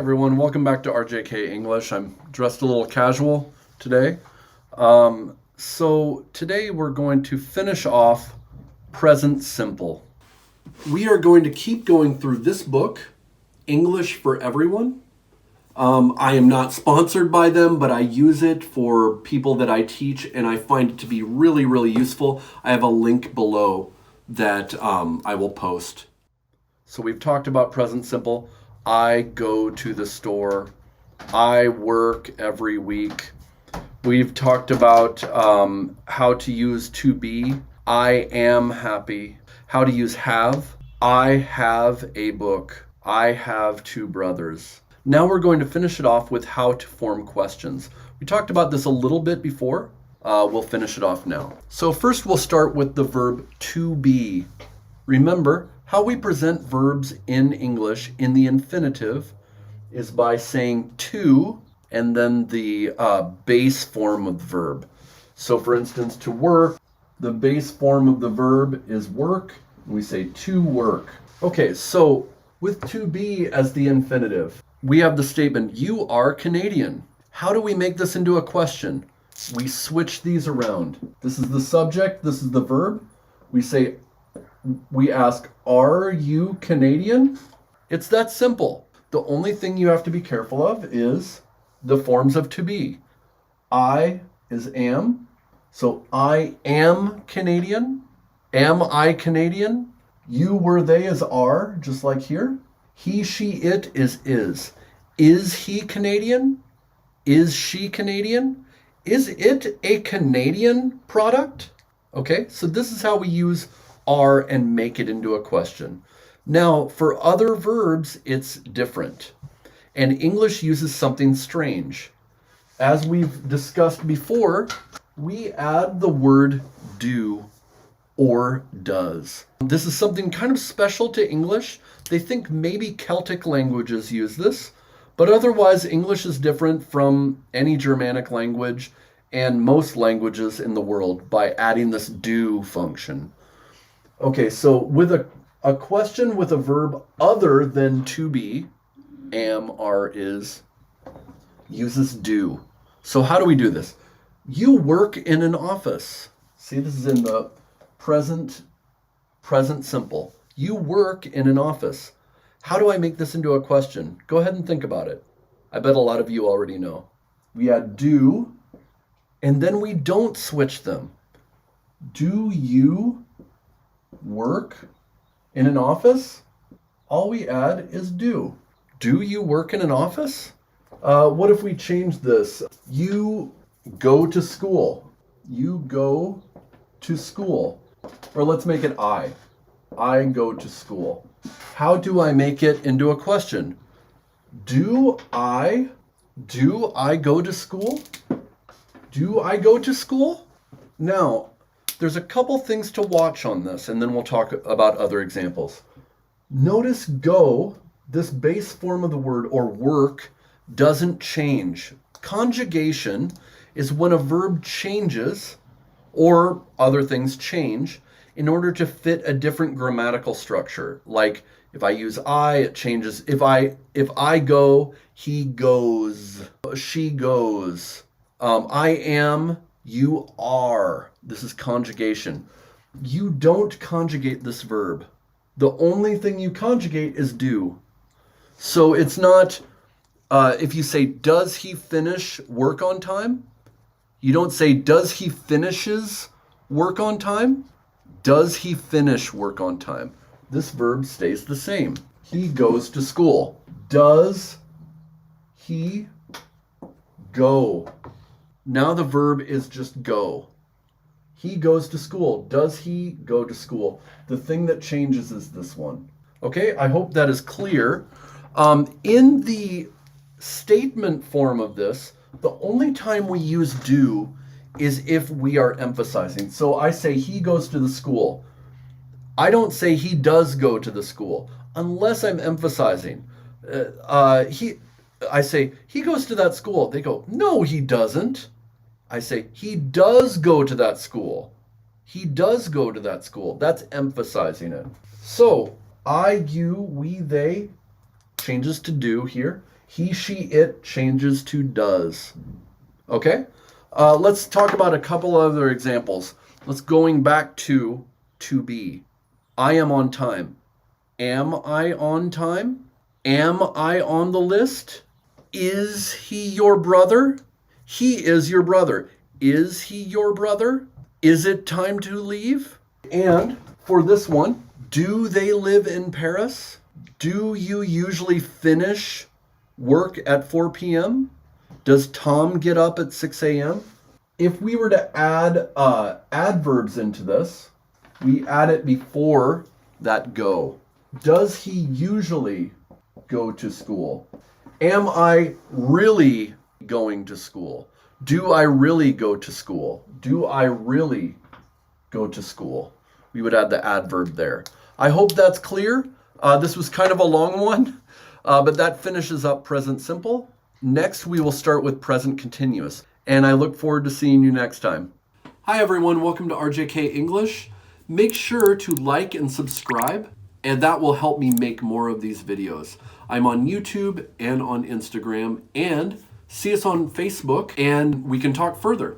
everyone, welcome back to RJK English. I'm dressed a little casual today. So today we're going to finish off present simple. We are going to keep going through this book, English for Everyone. I am not sponsored by them, but I use it for people that I teach, and I find it to be really, really useful. I have a link below that I will post. So we've talked about present simple. I go to the store. I work every week. We've talked about how to use to be. I am happy. How to use have. I have a book. I have two brothers. Now we're going to finish it off with how to form questions. We talked about this a little bit before. We'll finish it off now. So first we'll start with the verb to be. Remember, how we present verbs in English in the infinitive is by saying to and then the base form of the verb. So for instance, to work, the base form of the verb is work. We say to work. Okay, so with to be as the infinitive, we have the statement, you are Canadian. How do we make this into a question? We switch these around. This is the subject, this is the verb. We ask, are you Canadian? It's that simple. The only thing you have to be careful of is the forms of to be. I is am. So I am Canadian. Am I Canadian? You, were, they is are, just like here. He, she, it is is. Is he Canadian? Is she Canadian? Is it a Canadian product? Okay, so this is how we use are and make it into a question. Now, for other verbs, it's different. And English uses something strange. As we've discussed before, we add the word do or does. This is something kind of special to English. They think maybe Celtic languages use this, but otherwise English is different from any Germanic language and most languages in the world by adding this do function. Okay, so with a question with a verb other than to be, am, are, is, uses do. So how do we do this? You work in an office. See, this is in the present simple. You work in an office. How do I make this into a question? Go ahead and think about it. I bet a lot of you already know. We add do, and then we don't switch them. Do you work in an office? All we add is do. Do you work in an office? What if we change this? You go to school. You go to school. Or let's make it I. I go to school. How do I make it into a question? Do I go to school? Do I go to school? Now, there's a couple things to watch on this, and then we'll talk about other examples. Notice go, this base form of the word, or work, doesn't change. Conjugation is when a verb changes, or other things change, in order to fit a different grammatical structure. Like, if I use I, it changes. If I go, he goes, she goes. I am, you are. This is conjugation. You don't conjugate this verb. The only thing you conjugate is do. So it's not, if you say, does he finish work on time? You don't say, does he finishes work on time? Does he finish work on time? This verb stays the same. He goes to school. Does he go? Now the verb is just go. He goes to school. Does he go to school? The thing that changes is this one. Okay, I hope that is clear. In the statement form of this, the only time we use do is if we are emphasizing. So I say he goes to the school. I don't say he does go to the school unless I'm emphasizing. I say he goes to that school. They go, no, he doesn't. I say he does go to that school. He does go to that school. That's emphasizing it. So I, you, we, they changes to do here. He, she, it changes to does. Okay? Let's talk about a couple other examples. Let's going back to be. I am on time. Am I on time? Am I on the list? Is he your brother? He is your brother. Is he your brother? Is it time to leave? And for this one, do they live in Paris? Do you usually finish work at 4 p.m.? Does Tom get up at 6 a.m.? If we were to add adverbs into this, we add it before that go. Does he usually go to school? Am I really going to school? Do I really go to school? Do I really go to school? We would add the adverb there. I hope that's clear. This was kind of a long one, but that finishes up present simple. Next, we will start with present continuous, and I look forward to seeing you next time. Hi everyone, welcome to RJK English. Make sure to like and subscribe, and that will help me make more of these videos. I'm on YouTube and on Instagram, and see us on Facebook, and we can talk further.